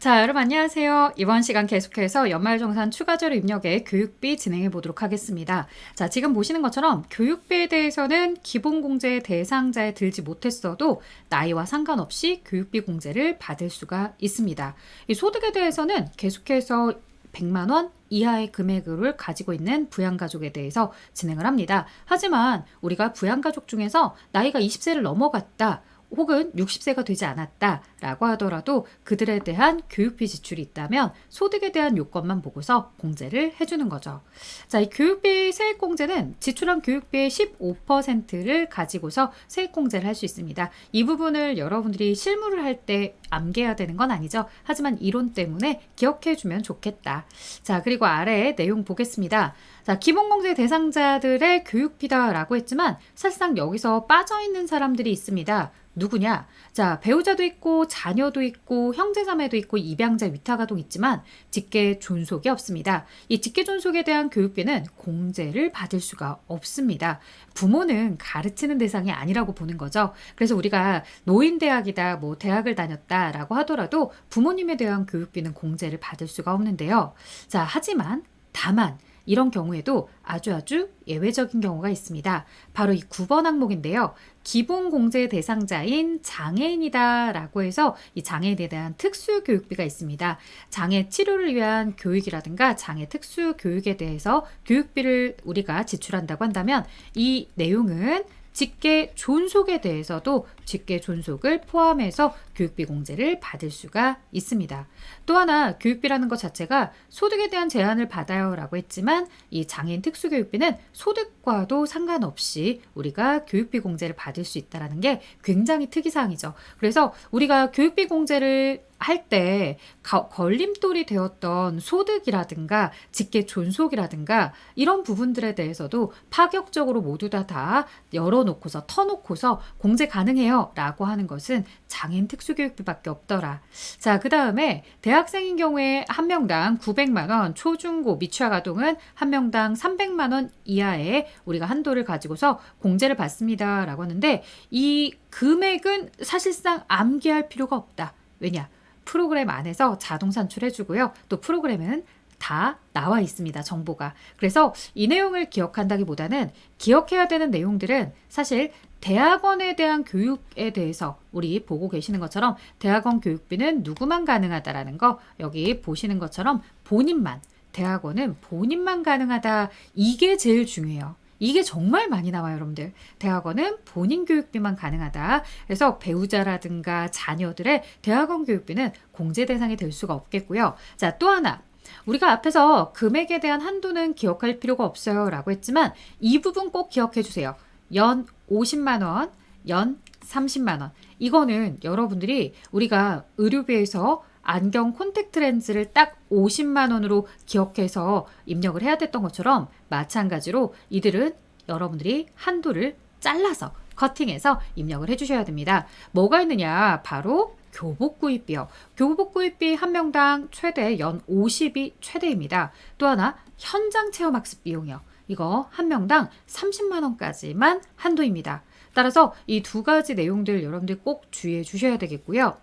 자, 여러분 안녕하세요. 이번 시간 계속해서 연말정산 추가자료 입력의 교육비 진행해 보도록 하겠습니다. 자, 지금 보시는 것처럼 교육비에 대해서는 기본공제 대상자에 들지 못했어도 나이와 상관없이 교육비 공제를 받을 수가 있습니다. 이 소득에 대해서는 계속해서 100만 원 이하의 금액을 가지고 있는 부양가족에 대해서 진행을 합니다. 하지만 우리가 부양가족 중에서 나이가 20세를 넘어갔다, 혹은 60세가 되지 않았다라고 하더라도 그들에 대한 교육비 지출이 있다면 소득에 대한 요건만 보고서 공제를 해주는 거죠. 자, 이 교육비 세액공제는 지출한 교육비의 15%를 가지고서 세액공제를 할 수 있습니다. 이 부분을 여러분들이 실무를 할 때 암기해야 되는 건 아니죠. 하지만 이론 때문에 기억해주면 좋겠다. 자, 그리고 아래에 내용 보겠습니다. 자, 기본공제 대상자들의 교육비다라고 했지만 사실상 여기서 빠져있는 사람들이 있습니다. 누구냐? 자, 배우자도 있고 자녀도 있고 형제자매도 있고 입양자 위탁아동 있지만 직계 존속이 없습니다. 이 직계 존속에 대한 교육비는 공제를 받을 수가 없습니다. 부모는 가르치는 대상이 아니라고 보는 거죠. 그래서 우리가 노인대학이다, 뭐 대학을 다녔다라고 하더라도 부모님에 대한 교육비는 공제를 받을 수가 없는데요. 자, 하지만 다만 이런 경우에도 아주 예외적인 경우가 있습니다. 바로 이 9번 항목인데요. 기본 공제 대상자인 장애인이다 라고 해서 이 장애인에 대한 특수 교육비가 있습니다. 장애 치료를 위한 교육이라든가 장애 특수 교육에 대해서 교육비를 우리가 지출한다고 한다면 이 내용은 직계 존속에 대해서도 직계 존속을 포함해서 교육비 공제를 받을 수가 있습니다. 또 하나 교육비라는 것 자체가 소득에 대한 제한을 받아요 라고 했지만 이 장애인 특수교육비는 소득과도 상관없이 우리가 교육비 공제를 받을 수 있다는 게 굉장히 특이사항이죠. 그래서 우리가 교육비 공제를 할 때 걸림돌이 되었던 소득이라든가 직계 존속이라든가 이런 부분들에 대해서도 파격적으로 모두 다 열어놓고서 터놓고서 공제 가능해요 라고 하는 것은 장애인 특수교육비밖에 없더라. 자, 그 다음에 대학생인 경우에 한 명당 900만 원, 초중고 미취학 아동은 한 명당 300만 원 이하의 우리가 한도를 가지고서 공제를 받습니다 라고 하는데 이 금액은 사실상 암기할 필요가 없다. 왜냐? 프로그램 안에서 자동 산출해주고요. 또 프로그램은 다 나와 있습니다. 정보가. 그래서 이 내용을 기억한다기보다는 기억해야 되는 내용들은 사실 대학원에 대한 교육에 대해서 우리 보고 계시는 것처럼 대학원 교육비는 누구만 가능하다라는 거 여기 보시는 것처럼 본인만, 대학원은 본인만 가능하다. 이게 제일 중요해요. 이게 정말 많이 나와요, 여러분들. 대학원은 본인 교육비만 가능하다. 그래서 배우자라든가 자녀들의 대학원 교육비는 공제 대상이 될 수가 없겠고요. 자, 또 하나. 우리가 앞에서 금액에 대한 한도는 기억할 필요가 없어요 라고 했지만 이 부분 꼭 기억해 주세요. 연 50만 원, 연 30만 원. 이거는 여러분들이 우리가 의료비에서 안경 콘택트 렌즈를 딱 50만 원으로 기억해서 입력을 해야 됐던 것처럼 마찬가지로 이들은 여러분들이 한도를 잘라서 커팅해서 입력을 해주셔야 됩니다. 뭐가 있느냐? 바로 교복구입비요. 교복구입비 한 명당 최대 연 50이 최대입니다. 또 하나 현장 체험학습 비용이요. 이거 한 명당 30만 원까지만 한도입니다. 따라서 이 두 가지 내용들 여러분들 꼭 주의해 주셔야 되겠고요.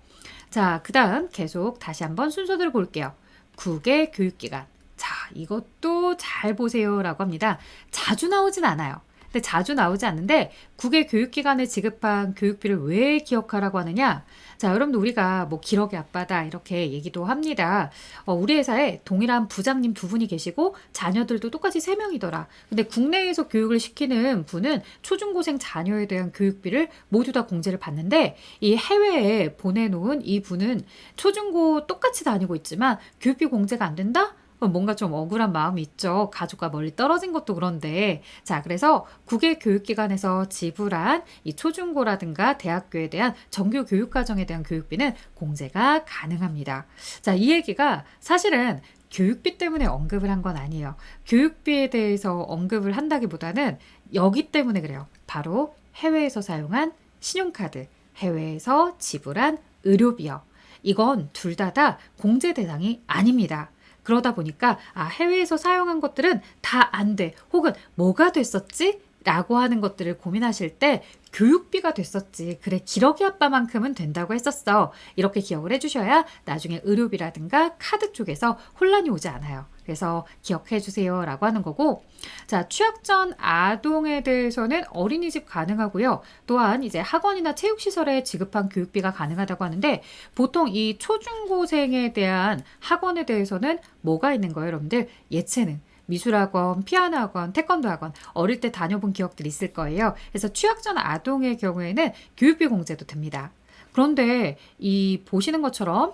자, 그 다음 계속 다시 한번 순서대로 볼게요. 국외 교육기관. 자, 이것도 잘 보세요 라고 합니다. 자주 나오진 않아요. 근데 자주 나오지 않는데 국외 교육기관에 지급한 교육비를 왜 기억하라고 하느냐? 자, 여러분들 우리가 뭐 기러기 아빠다 이렇게 얘기도 합니다. 우리 회사에 동일한 부장님 두 분이 계시고 자녀들도 똑같이 3명이더라. 근데 국내에서 교육을 시키는 분은 초중고생 자녀에 대한 교육비를 모두 다 공제를 받는데 이 해외에 보내놓은 이 분은 초중고 똑같이 다니고 있지만 교육비 공제가 안 된다? 뭔가 좀 억울한 마음이 있죠. 가족과 멀리 떨어진 것도 그런데. 자, 그래서 국외 교육기관에서 지불한 이 초중고라든가 대학교에 대한 정규 교육과정에 대한 교육비는 공제가 가능합니다. 자, 이 얘기가 사실은 교육비 때문에 언급을 한 건 아니에요. 교육비에 대해서 언급을 한다기보다는 여기 때문에 그래요. 바로 해외에서 사용한 신용카드, 해외에서 지불한 의료비요. 이건 둘 다 공제 대상이 아닙니다. 그러다 보니까 해외에서 사용한 것들은 다 안 돼. 혹은 뭐가 됐었지? 라고 하는 것들을 고민하실 때 교육비가 됐었지. 그래, 기러기 아빠만큼은 된다고 했었어. 이렇게 기억을 해주셔야 나중에 의료비라든가 카드 쪽에서 혼란이 오지 않아요. 그래서 기억해 주세요 라고 하는 거고, 자, 취학 전 아동에 대해서는 어린이집 가능하고요. 또한 이제 학원이나 체육시설에 지급한 교육비가 가능하다고 하는데, 보통 이 초중고생에 대한 학원에 대해서는 뭐가 있는 거예요, 여러분들? 예체능, 미술학원, 피아노 학원, 태권도 학원, 어릴 때 다녀본 기억들이 있을 거예요. 그래서 취학 전 아동의 경우에는 교육비 공제도 됩니다. 그런데 이 보시는 것처럼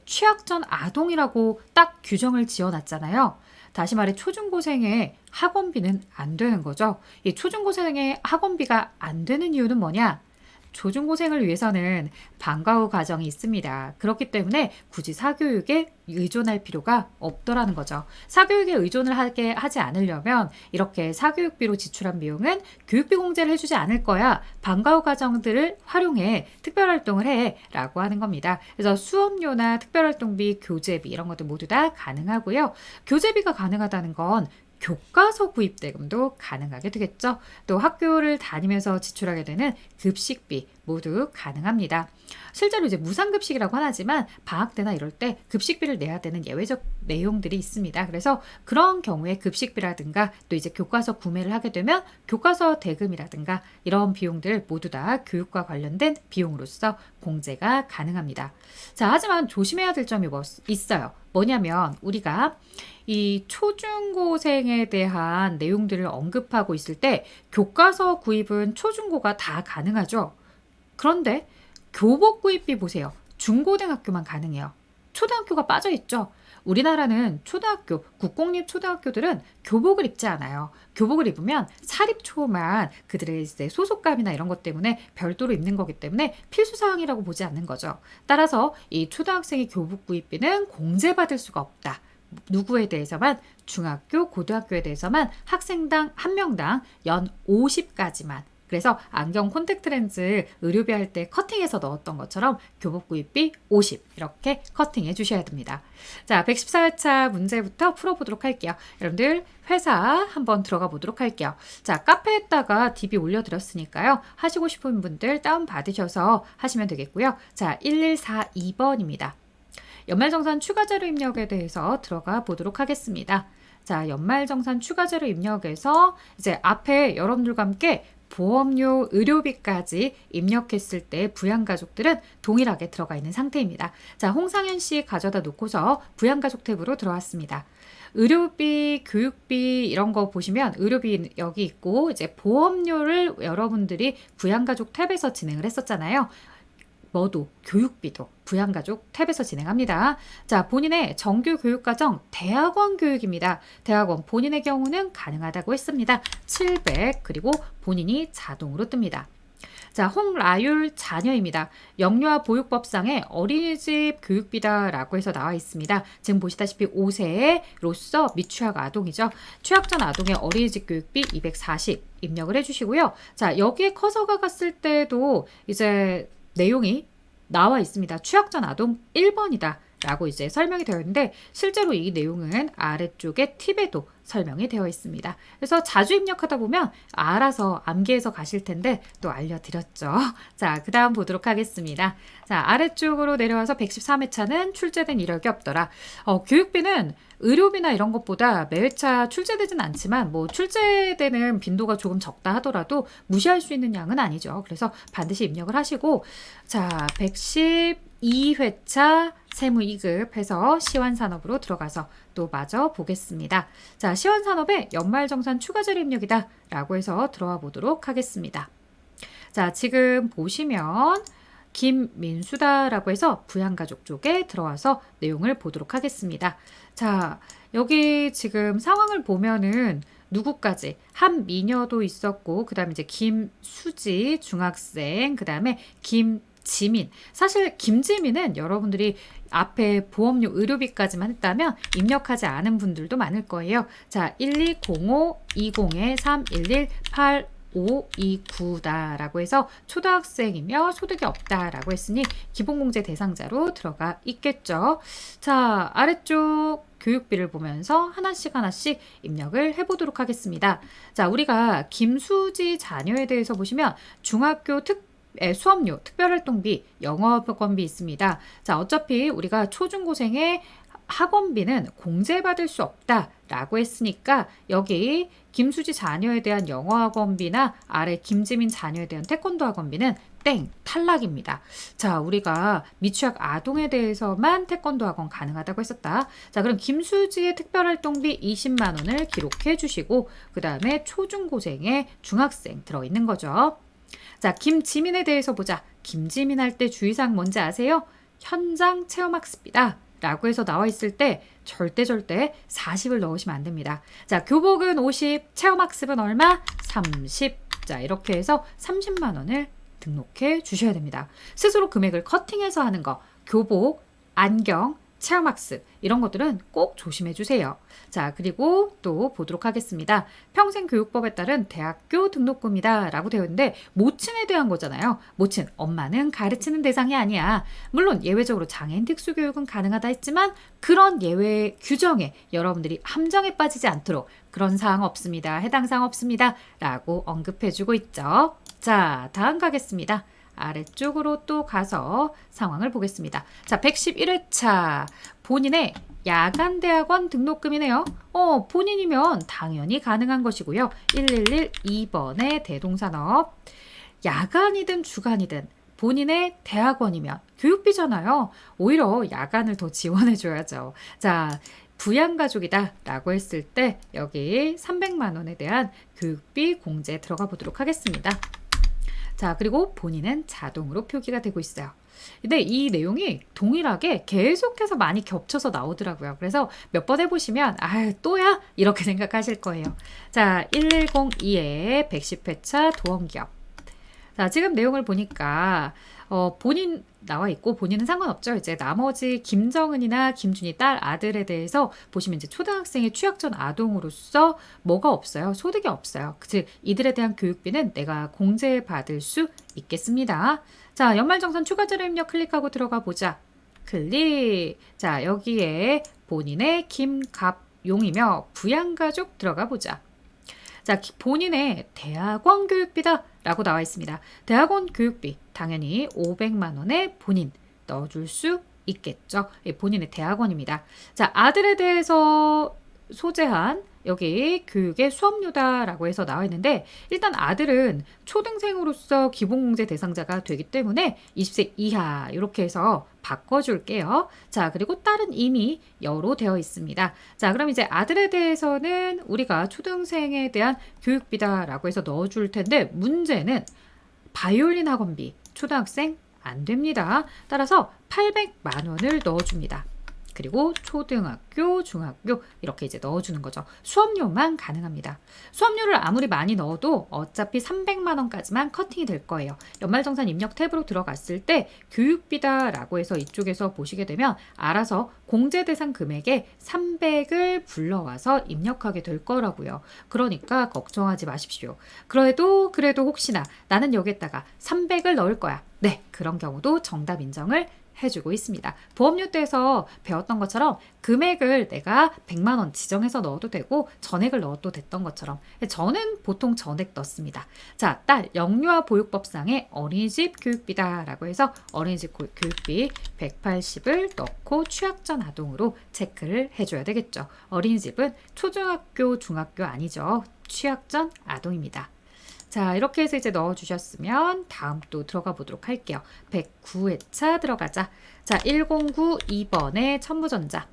취학 전 아동이라고 딱 규정을 지어놨잖아요. 다시 말해 초중고생의 학원비는 안 되는 거죠. 이 초중고생의 학원비가 안 되는 이유는 뭐냐? 초중고생을 위해서는 방과 후 과정이 있습니다. 그렇기 때문에 굳이 사교육에 의존할 필요가 없더라는 거죠. 사교육에 의존을 하지 않으려면 이렇게 사교육비로 지출한 비용은 교육비 공제를 해주지 않을 거야. 방과 후 과정들을 활용해 특별활동을 해 라고 하는 겁니다. 그래서 수업료나 특별활동비, 교재비 이런 것들 모두 다 가능하고요. 교재비가 가능하다는 건 교과서 구입 대금도 가능하게 되겠죠. 또 학교를 다니면서 지출하게 되는 급식비 모두 가능합니다. 실제로 이제 무상급식이라고 하지만 방학 때나 이럴 때 급식비를 내야 되는 예외적 내용들이 있습니다. 그래서 그런 경우에 급식비라든가 또 이제 교과서 구매를 하게 되면 교과서 대금이라든가 이런 비용들 모두 다 교육과 관련된 비용으로서 공제가 가능합니다. 자, 하지만 조심해야 될 점이 있어요. 뭐냐면 우리가 이 초중고생에 대한 내용들을 언급하고 있을 때 교과서 구입은 초중고가 다 가능하죠. 그런데 교복 구입비 보세요. 중고등학교만 가능해요. 초등학교가 빠져있죠. 우리나라는 초등학교, 국공립 초등학교들은 교복을 입지 않아요. 교복을 입으면 사립초만 그들의 이제 소속감이나 이런 것 때문에 별도로 입는 거기 때문에 필수사항이라고 보지 않는 거죠. 따라서 이 초등학생의 교복 구입비는 공제받을 수가 없다. 누구에 대해서만? 중학교, 고등학교에 대해서만 학생당 한 명당 연 50까지만. 그래서 안경, 콘택트 렌즈 의료비 할 때 커팅해서 넣었던 것처럼 교복 구입비 50 이렇게 커팅해 주셔야 됩니다. 자, 114회차 문제부터 풀어보도록 할게요. 여러분들 회사 한번 들어가 보도록 할게요. 자, 카페에다가 DB 올려드렸으니까요. 하시고 싶은 분들 다운받으셔서 하시면 되겠고요. 자, 1142번입니다. 연말정산 추가자료 입력에 대해서 들어가 보도록 하겠습니다. 자, 연말정산 추가자료 입력에서 이제 앞에 여러분들과 함께 보험료, 의료비까지 입력했을 때 부양가족들은 동일하게 들어가 있는 상태입니다. 자, 홍상현 씨 가져다 놓고서 부양가족 탭으로 들어왔습니다. 의료비, 교육비 이런 거 보시면 의료비 여기 있고 이제 보험료를 여러분들이 부양가족 탭에서 진행을 했었잖아요. 뭐도 교육비도 부양가족 탭에서 진행합니다. 자, 본인의 정규 교육과정 대학원 교육입니다. 대학원 본인의 경우는 가능하다고 했습니다. 700 그리고 본인이 자동으로 뜹니다. 자, 홍라율 자녀입니다. 영유아 보육법상의 어린이집 교육비다라고 해서 나와 있습니다. 지금 보시다시피 5세로서 미취학 아동이죠. 취학 전 아동의 어린이집 교육비 240 입력을 해주시고요. 자, 여기에 커서가 갔을 때도 이제 내용이 나와 있습니다. 취학 전 아동 1번이다 라고 이제 설명이 되어 있는데 실제로 이 내용은 아래쪽에 팁에도 설명이 되어 있습니다. 그래서 자주 입력하다 보면 알아서 암기해서 가실 텐데 또 알려드렸죠. 자, 그 다음 보도록 하겠습니다. 자, 아래쪽으로 내려와서 113회차는 출제된 이력이 없더라. 교육비는 의료비나 이런 것보다 매회차 출제되진 않지만 뭐 출제되는 빈도가 조금 적다 하더라도 무시할 수 있는 양은 아니죠. 그래서 반드시 입력을 하시고 자, 112회차 세무 2급 해서 시환산업으로 들어가서 또 마저 보겠습니다. 자, 시환산업의 연말정산 추가자료 입력이다 라고 해서 들어와 보도록 하겠습니다. 자, 지금 보시면 김민수다라고 해서 부양가족 쪽에 들어와서 내용을 보도록 하겠습니다. 자, 여기 지금 상황을 보면은 누구까지 한미녀도 있었고 그 다음에 이제 김수지 중학생 그 다음에 김지민. 사실 김지민은 여러분들이 앞에 보험료 의료비까지만 했다면 입력하지 않은 분들도 많을 거예요. 자, 1205-20-311-8 529다라고 해서 초등학생이며 소득이 없다라고 했으니 기본공제 대상자로 들어가 있겠죠. 자, 아래쪽 교육비를 보면서 하나씩 하나씩 입력을 해보도록 하겠습니다. 자, 우리가 김수지 자녀에 대해서 보시면 중학교 수업료, 특별활동비, 영어학원비 있습니다. 자, 어차피 우리가 초중고생의 학원비는 공제받을 수 없다라고 했으니까 여기 김수지 자녀에 대한 영어학원비나 아래 김지민 자녀에 대한 태권도 학원비는 땡, 탈락입니다. 자, 우리가 미취학 아동에 대해서만 태권도 학원 가능하다고 했었다. 자, 그럼 김수지의 특별활동비 20만 원을 기록해 주시고 그 다음에 초중고생의 중학생 들어있는 거죠. 자, 김지민에 대해서 보자. 김지민 할 때 주의사항 뭔지 아세요? 현장 체험학습이다 라고 해서 나와 있을 때 절대 40을 넣으시면 안 됩니다. 자, 교복은 50, 체험학습은 얼마? 30. 자, 이렇게 해서 30만 원을 등록해 주셔야 됩니다. 스스로 금액을 커팅해서 하는 거, 교복, 안경, 체험학습 이런 것들은 꼭 조심해 주세요. 자, 그리고 또 보도록 하겠습니다. 평생교육법에 따른 대학교 등록금이다 라고 되어 있는데 모친에 대한 거잖아요. 모친, 엄마는 가르치는 대상이 아니야. 물론 예외적으로 장애인 특수교육은 가능하다 했지만 그런 예외 규정에 여러분들이 함정에 빠지지 않도록 그런 사항 없습니다. 해당 사항 없습니다. 라고 언급해 주고 있죠. 자, 다음 가겠습니다. 아래쪽으로 또 가서 상황을 보겠습니다. 자, 111회차 본인의 야간대학원 등록금이네요. 본인이면 당연히 가능한 것이고요. 1112번의 대동산업 야간이든 주간이든 본인의 대학원이면 교육비잖아요. 오히려 야간을 더 지원해 줘야죠. 자, 부양가족이다 라고 했을 때 여기 300만 원에 대한 교육비 공제 들어가 보도록 하겠습니다. 자, 그리고 본인은 자동으로 표기가 되고 있어요. 근데 이 내용이 동일하게 계속해서 많이 겹쳐서 나오더라고요. 그래서 몇 번 해보시면 또야? 이렇게 생각하실 거예요. 자, 1102의 110회차 도원기업. 자, 지금 내용을 보니까 본인 나와 있고 본인은 상관없죠. 이제 나머지 김정은이나 김준희 딸 아들에 대해서 보시면 이제 초등학생의 취약 전 아동으로서 뭐가 없어요. 소득이 없어요. 즉 이들에 대한 교육비는 내가 공제받을 수 있겠습니다. 자, 연말정산 추가자료 입력 클릭하고 들어가 보자. 클릭. 자, 여기에 본인의 김갑용이며 부양가족 들어가 보자. 자, 본인의 대학원 교육비다 라고 나와 있습니다. 대학원 교육비 당연히 500만 원에 본인 넣어줄 수 있겠죠. 본인의 대학원입니다. 자, 아들에 대해서 소재한 여기 교육의 수업료다라고 해서 나와 있는데 일단 아들은 초등생으로서 기본공제 대상자가 되기 때문에 20세 이하 이렇게 해서 바꿔줄게요. 자, 그리고 딸은 이미 여로 되어 있습니다. 자, 그럼 이제 아들에 대해서는 우리가 초등생에 대한 교육비다라고 해서 넣어줄 텐데 문제는 바이올린 학원비 초등학생 안 됩니다. 따라서 800만 원을 넣어줍니다. 그리고 초등학교, 중학교 이렇게 이제 넣어주는 거죠. 수업료만 가능합니다. 수업료를 아무리 많이 넣어도 어차피 300만 원까지만 커팅이 될 거예요. 연말정산 입력 탭으로 들어갔을 때 교육비다라고 해서 이쪽에서 보시게 되면 알아서 공제 대상 금액에 300을 불러와서 입력하게 될 거라고요. 그러니까 걱정하지 마십시오. 그래도 혹시나 나는 여기에다가 300을 넣을 거야. 네, 그런 경우도 정답 인정을 해주고 있습니다. 보험료 때에서 배웠던 것처럼 금액을 내가 100만 원 지정해서 넣어도 되고 전액을 넣어도 됐던 것처럼 저는 보통 전액 넣습니다. 자, 딸 영유아 보육법상의 어린이집 교육비다 라고 해서 어린이집 교육비 180을 넣고 취약전 아동으로 체크를 해줘야 되겠죠. 어린이집은 초중학교, 중학교 아니죠. 취약전 아동입니다. 자, 이렇게 해서 이제 넣어주셨으면 다음 또 들어가 보도록 할게요. 109회차 들어가자. 자, 1092번의 첨부전자.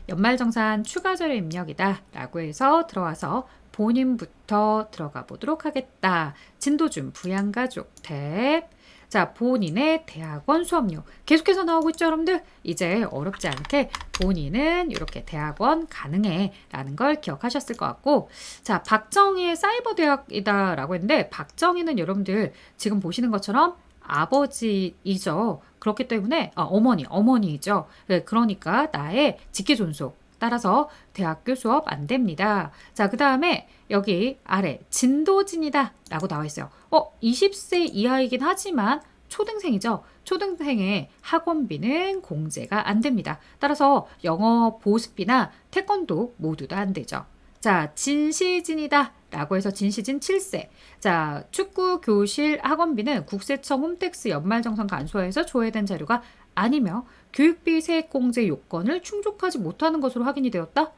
연말정산 추가자료 입력이다 라고 해서 들어와서 본인부터 들어가 보도록 하겠다. 진도준 부양가족 탭. 자, 본인의 대학원 수업료 계속해서 나오고 있죠, 여러분들? 이제 어렵지 않게 본인은 이렇게 대학원 가능해 라는 걸 기억하셨을 것 같고, 자, 박정희의 사이버 대학이다 라고 했는데 박정희는 여러분들 지금 보시는 것처럼 아버지이죠. 그렇기 때문에 어머니이죠. 네, 그러니까 나의 직계존속 따라서 대학교 수업 안 됩니다. 자, 그 다음에 여기 아래 진도진이다 라고 나와 있어요. 20세 이하이긴 하지만 초등생이죠. 초등생의 학원비는 공제가 안 됩니다. 따라서 영어 보습비나 태권도 모두 다 안 되죠. 자, 진시진이다 라고 해서 진시진 7세. 자, 축구 교실 학원비는 국세청 홈택스 연말정산 간소화에서 조회된 자료가 아니며 교육비 세액 공제 요건을 충족하지 못하는 것으로 확인이 되었다.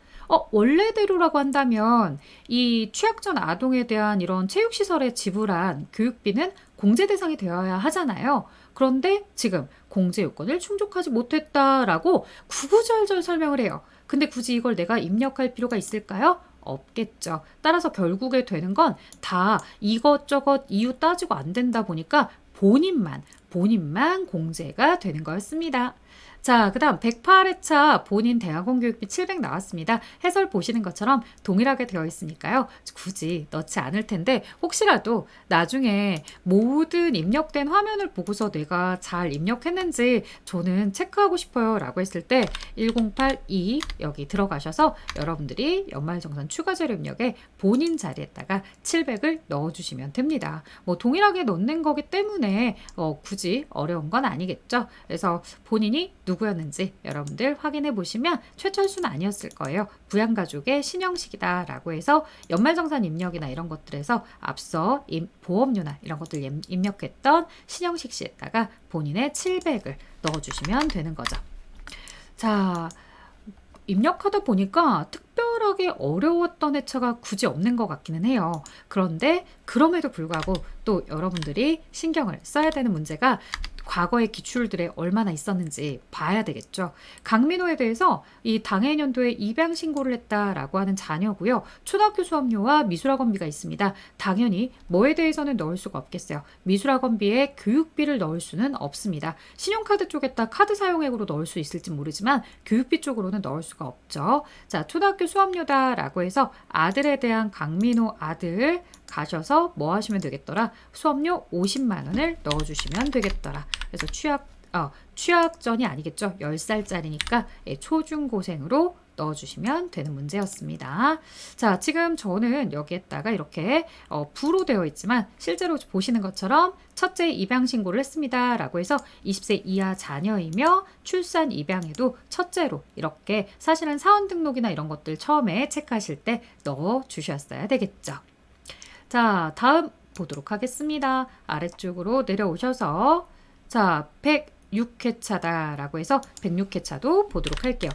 원래대로라고 한다면 이 취약전 아동에 대한 이런 체육시설에 지불한 교육비는 공제 대상이 되어야 하잖아요. 그런데 지금 공제 요건을 충족하지 못했다라고 구구절절 설명을 해요. 근데 굳이 이걸 내가 입력할 필요가 있을까요? 없겠죠. 따라서 결국에 되는 건 다 이것저것 이유 따지고 안 된다 보니까 본인만 공제가 되는 거였습니다. 자, 그 다음 108회차 본인 대학원 교육비 700 나왔습니다. 해설 보시는 것처럼 동일하게 되어 있으니까요. 굳이 넣지 않을 텐데 혹시라도 나중에 모든 입력된 화면을 보고서 내가 잘 입력했는지 저는 체크하고 싶어요 라고 했을 때 1082 여기 들어가셔서 여러분들이 연말정산 추가자료 입력에 본인 자리에다가 700을 넣어주시면 됩니다. 뭐 동일하게 넣는 거기 때문에 굳이 어려운 건 아니겠죠. 그래서 본인이 누구였는지 여러분들 확인해 보시면 최철수는 아니었을 거예요. 부양가족의 신형식이다 라고 해서 연말정산 입력이나 이런 것들에서 앞서 보험료나 이런 것들 입력했던 신형식 씨에다가 본인의 700을 넣어주시면 되는 거죠. 자, 입력하다 보니까 특별하게 어려웠던 회차가 굳이 없는 것 같기는 해요. 그런데 그럼에도 불구하고 또 여러분들이 신경을 써야 되는 문제가 과거의 기출들에 얼마나 있었는지 봐야 되겠죠. 강민호에 대해서 이 당해년도에 입양 신고를 했다라고 하는 자녀고요. 초등학교 수업료와 미술학원비가 있습니다. 당연히 뭐에 대해서는 넣을 수가 없겠어요. 미술학원비에 교육비를 넣을 수는 없습니다. 신용카드 쪽에다 카드 사용액으로 넣을 수 있을지 모르지만 교육비 쪽으로는 넣을 수가 없죠. 자, 초등학교 수업료다라고 해서 아들에 대한 강민호 아들 가셔서 뭐 하시면 되겠더라? 수업료 50만 원을 넣어주시면 되겠더라. 그래서 취약전이 아니겠죠. 10살짜리니까 초중고생으로 넣어주시면 되는 문제였습니다. 자, 지금 저는 여기에다가 이렇게 부로 되어 있지만 실제로 보시는 것처럼 첫째 입양 신고를 했습니다. 라고 해서 20세 이하 자녀이며 출산 입양에도 첫째로 이렇게 사실은 사원 등록이나 이런 것들 처음에 체크하실 때 넣어주셨어야 되겠죠. 자, 다음 보도록 하겠습니다. 아래쪽으로 내려오셔서 자, 106회차다 라고 해서 106회차도 보도록 할게요.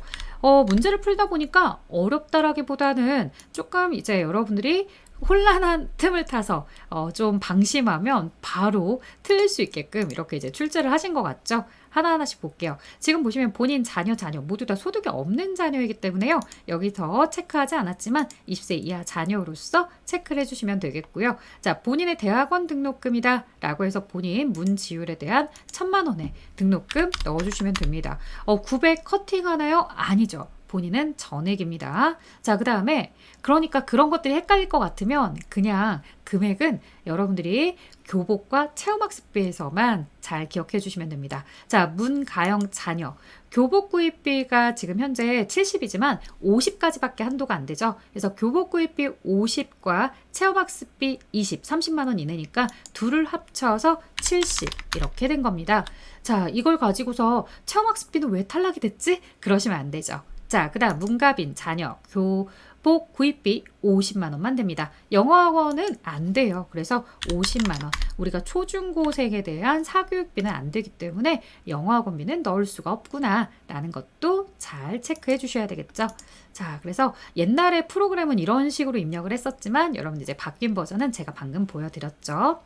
문제를 풀다 보니까 어렵다라기보다는 조금 이제 여러분들이 혼란한 틈을 타서 좀 방심하면 바로 틀릴 수 있게끔 이렇게 이제 출제를 하신 것 같죠? 하나하나씩 볼게요. 지금 보시면 본인 자녀 모두 다 소득이 없는 자녀이기 때문에요. 여기서 체크하지 않았지만 20세 이하 자녀로서 체크를 해주시면 되겠고요. 자, 본인의 대학원 등록금이다 라고 해서 본인 문지율에 대한 1,000만 원의 등록금 넣어주시면 됩니다. 900 커팅하나요? 아니죠. 본인은 전액입니다. 자, 그 다음에 그러니까 그런 것들이 헷갈릴 것 같으면 그냥 금액은 여러분들이 교복과 체험학습비에서만 잘 기억해 주시면 됩니다. 자, 문가영 자녀 교복 구입비가 지금 현재 70이지만 50까지밖에 한도가 안 되죠. 그래서 교복 구입비 50과 체험학습비 20, 30만 원 이내니까 둘을 합쳐서 70 이렇게 된 겁니다. 자, 이걸 가지고서 체험학습비는 왜 탈락이 됐지? 그러시면 안 되죠. 자, 그 다음 문가빈 자녀 교복 구입비 50만 원만 됩니다. 영어학원은 안 돼요. 그래서 50만 원. 우리가 초중고생에 대한 사교육비는 안 되기 때문에 영어학원비는 넣을 수가 없구나 라는 것도 잘 체크해 주셔야 되겠죠. 자, 그래서 옛날에 프로그램은 이런 식으로 입력을 했었지만 여러분 이제 바뀐 버전은 제가 방금 보여드렸죠.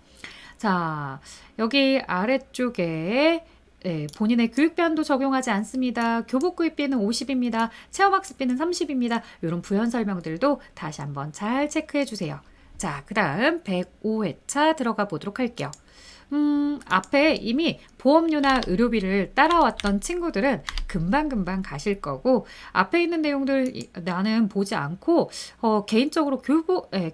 자, 여기 아래쪽에 본인의 교육비 한도 적용하지 않습니다. 교복 구입비는 50입니다. 체험학습비는 30입니다. 이런 부연 설명들도 다시 한번 잘 체크해 주세요. 자, 그 다음 105회차 들어가 보도록 할게요. 앞에 이미 보험료나 의료비를 따라왔던 친구들은 금방금방 가실 거고 앞에 있는 내용들 나는 보지 않고 개인적으로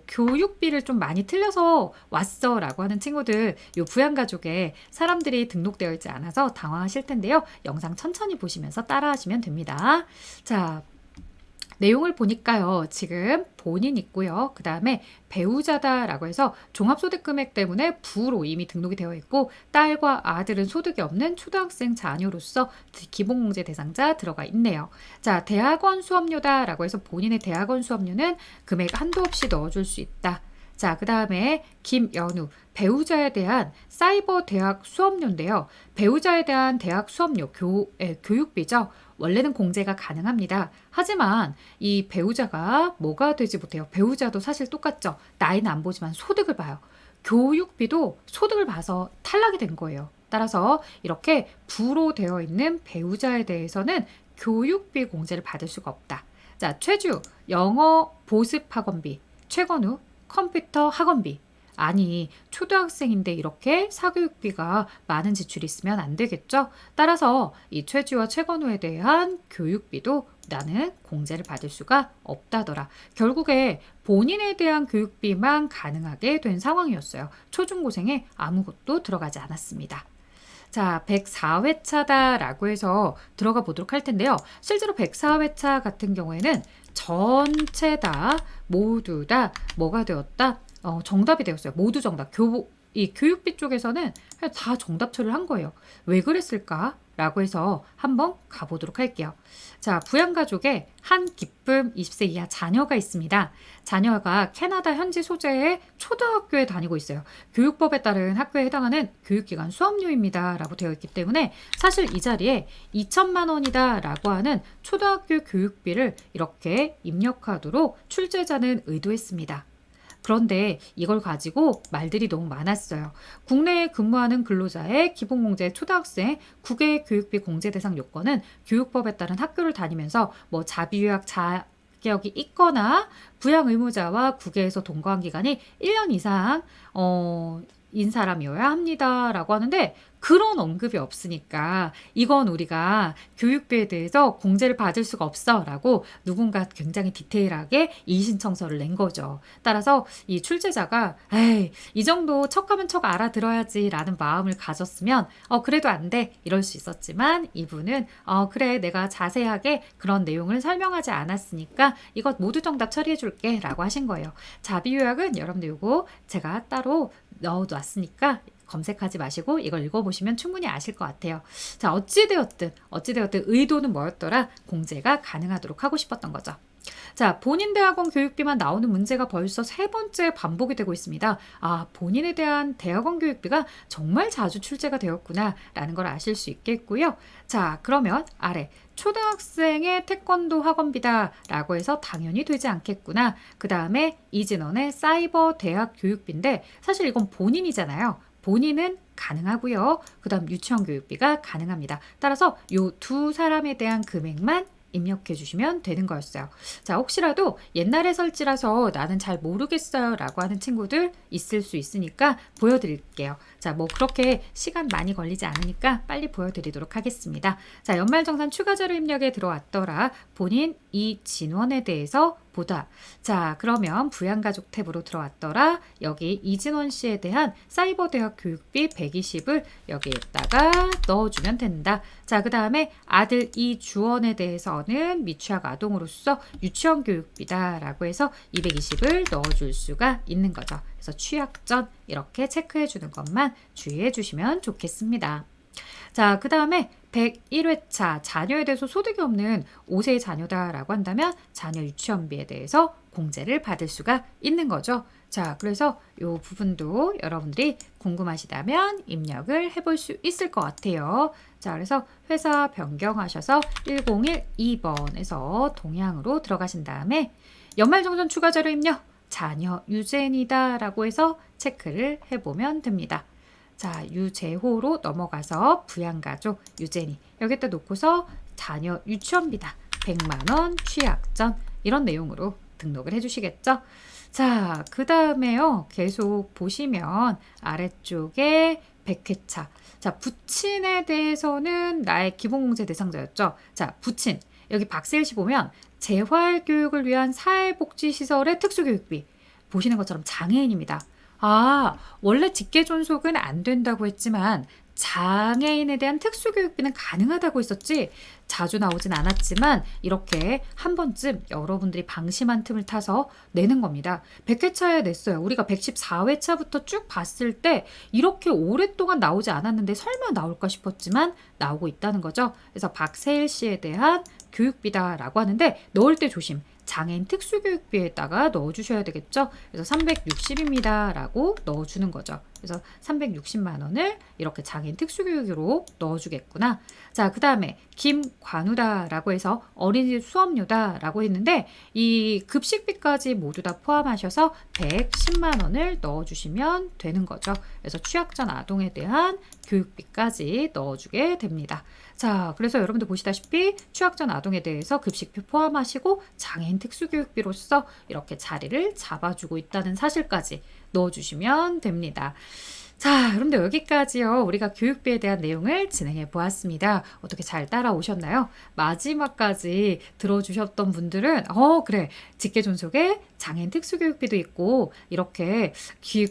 교육비를 좀 많이 틀려서 왔어 라고 하는 친구들 요 부양가족에 사람들이 등록되어 있지 않아서 당황하실 텐데요. 영상 천천히 보시면서 따라 하시면 됩니다. 자, 내용을 보니까요. 지금 본인 있고요. 그 다음에 배우자다라고 해서 종합소득금액 때문에 부로 이미 등록이 되어 있고 딸과 아들은 소득이 없는 초등학생 자녀로서 기본공제 대상자 들어가 있네요. 자, 대학원 수업료다라고 해서 본인의 대학원 수업료는 금액 한도 없이 넣어줄 수 있다. 자, 그 다음에 김연우 배우자에 대한 사이버 대학 수업료인데요. 배우자에 대한 대학 수업료 교육비죠. 원래는 공제가 가능합니다. 하지만 이 배우자가 뭐가 되지 못해요. 배우자도 사실 똑같죠. 나이는 안 보지만 소득을 봐요. 교육비도 소득을 봐서 탈락이 된 거예요. 따라서 이렇게 부로 되어 있는 배우자에 대해서는 교육비 공제를 받을 수가 없다. 자, 최주 영어 보습 학원비, 최건우 컴퓨터 학원비. 아니, 초등학생인데 이렇게 사교육비가 많은 지출이 있으면 안 되겠죠? 따라서 이 최지와 최건우에 대한 교육비도 나는 공제를 받을 수가 없다더라. 결국에 본인에 대한 교육비만 가능하게 된 상황이었어요. 초중고생에 아무것도 들어가지 않았습니다. 자, 104회차다라고 해서 들어가 보도록 할 텐데요. 실제로 104회차 같은 경우에는 전체 다 모두 다 뭐가 되었다? 정답이 되었어요. 모두 정답. 이 교육비 쪽에서는 그냥 다 정답 처리를 한 거예요. 왜 그랬을까? 라고 해서 한번 가보도록 할게요. 자, 부양가족에 한기쁨 20세 이하 자녀가 있습니다. 자녀가 캐나다 현지 소재의 초등학교에 다니고 있어요. 교육법에 따른 학교에 해당하는 교육기관 수업료입니다. 라고 되어 있기 때문에 사실 이 자리에 2천만 원이다 라고 하는 초등학교 교육비를 이렇게 입력하도록 출제자는 의도했습니다. 그런데 이걸 가지고 말들이 너무 많았어요. 국내에 근무하는 근로자의 기본공제 초등학생 국외 교육비 공제 대상 요건은 교육법에 따른 학교를 다니면서 뭐 자비유학 자격이 있거나 부양 의무자와 국외에서 동거한 기간이 1년 이상 인 사람이어야 합니다라고 하는데 그런 언급이 없으니까 이건 우리가 교육비에 대해서 공제를 받을 수가 없어라고 누군가 굉장히 디테일하게 이의신청서를 낸 거죠. 따라서 이 출제자가 에이, 이 정도 척하면 척 알아들어야지라는 마음을 가졌으면 그래도 안 돼 이럴 수 있었지만 이분은 그래 내가 자세하게 그런 내용을 설명하지 않았으니까 이것 모두 정답 처리해 줄게 라고 하신 거예요. 자비요약은 여러분들 요거 제가 따로 넣어놨으니까 검색하지 마시고 이걸 읽어보시면 충분히 아실 것 같아요. 자, 어찌되었든 의도는 뭐였더라? 공제가 가능하도록 하고 싶었던 거죠. 자, 본인 대학원 교육비만 나오는 문제가 벌써 세 번째 반복이 되고 있습니다. 아, 본인에 대한 대학원 교육비가 정말 자주 출제가 되었구나 라는 걸 아실 수 있겠고요. 자, 그러면 아래 초등학생의 태권도 학원비다 라고 해서 당연히 되지 않겠구나. 그 다음에 이진원의 사이버 대학 교육비인데 사실 이건 본인이잖아요. 본인은 가능하고요. 그 다음 유치원 교육비가 가능합니다. 따라서 이 두 사람에 대한 금액만 입력해 주시면 되는 거였어요. 자, 혹시라도 옛날에 설치라서 나는 잘 모르겠어요 라고 하는 친구들 있을 수 있으니까 보여드릴게요. 자, 뭐 그렇게 시간 많이 걸리지 않으니까 빨리 보여드리도록 하겠습니다. 자, 연말정산 추가자료 입력에 들어왔더라. 본인 이진원에 대해서 보다. 자, 그러면 부양가족 탭으로 들어왔더라. 여기 이진원 씨에 대한 사이버 대학 교육비 120을 여기에다가 넣어주면 된다. 자, 그 다음에 아들 이주원에 대해서는 미취학 아동으로서 유치원 교육비다 라고 해서 220을 넣어줄 수가 있는 거죠. 그래서 취약 전 이렇게 체크해 주는 것만 주의해 주시면 좋겠습니다. 자, 그 다음에 101회차 자녀에 대해서 소득이 없는 5세 자녀다라고 한다면 자녀 유치원비에 대해서 공제를 받을 수가 있는 거죠. 자, 그래서 이 부분도 여러분들이 궁금하시다면 입력을 해볼 수 있을 것 같아요. 자, 그래서 회사 변경하셔서 1012번에서 동향으로 들어가신 다음에 연말정산 추가자료 입력 자녀 유젠이다 라고 해서 체크를 해보면 됩니다. 자, 유재호로 넘어가서 부양가족 유제니 여기다 놓고서 자녀 유치원비다 100만원 취약전 이런 내용으로 등록을 해주시겠죠. 자, 그 다음에요 계속 보시면 아래쪽에 100회차 자, 부친에 대해서는 나의 기본공제 대상자였죠. 자, 부친 여기 박세일씨 보면 재활교육을 위한 사회복지시설의 특수교육비 보시는 것처럼 장애인입니다. 아, 원래 직계 존속은 안 된다고 했지만 장애인에 대한 특수교육비는 가능하다고 했었지. 자주 나오진 않았지만 이렇게 한 번쯤 여러분들이 방심한 틈을 타서 내는 겁니다. 100회차에 냈어요. 우리가 114회차부터 쭉 봤을 때 이렇게 오랫동안 나오지 않았는데 설마 나올까 싶었지만 나오고 있다는 거죠. 그래서 박세일 씨에 대한 교육비다라고 하는데 넣을 때 조심. 장애인 특수교육비에다가 넣어주셔야 되겠죠. 그래서 360입니다 라고 넣어주는 거죠. 그래서 360만 원을 이렇게 장애인 특수교육으로 넣어주겠구나. 자, 그 다음에 김관우다라고 해서 어린이집 수업료다라고 했는데 이 급식비까지 모두 다 포함하셔서 110만 원을 넣어주시면 되는 거죠. 그래서 취약전 아동에 대한 교육비까지 넣어주게 됩니다. 자, 그래서 여러분들 보시다시피 취약전 아동에 대해서 급식비 포함하시고 장애인 특수교육비로서 이렇게 자리를 잡아주고 있다는 사실까지 넣어주시면 됩니다. 자, 여러분들 여기까지요. 우리가 교육비에 대한 내용을 진행해 보았습니다. 어떻게 잘 따라오셨나요? 마지막까지 들어주셨던 분들은 그래. 직계존속에 장애인 특수교육비도 있고 이렇게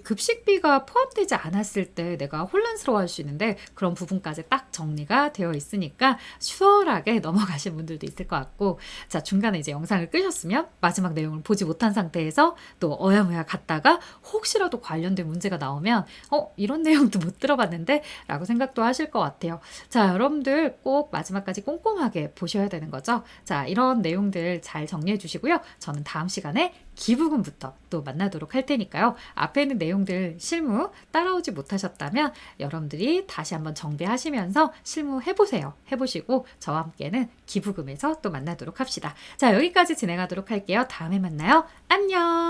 급식비가 포함되지 않았을 때 내가 혼란스러워할 수 있는데 그런 부분까지 딱 정리가 되어 있으니까 수월하게 넘어가신 분들도 있을 것 같고 자, 중간에 이제 영상을 끄셨으면 마지막 내용을 보지 못한 상태에서 또 어야무야 갔다가 혹시라도 관련된 문제가 나오면 이런 내용도 못 들어봤는데 라고 생각도 하실 것 같아요. 자, 여러분들 꼭 마지막까지 꼼꼼하게 보셔야 되는 거죠. 자, 이런 내용들 잘 정리해 주시고요. 저는 다음 시간에 기부금부터 또 만나도록 할 테니까요. 앞에 있는 내용들 실무 따라오지 못하셨다면 여러분들이 다시 한번 정비하시면서 실무 해보세요. 해보시고 저와 함께는 기부금에서 또 만나도록 합시다. 자, 여기까지 진행하도록 할게요. 다음에 만나요. 안녕!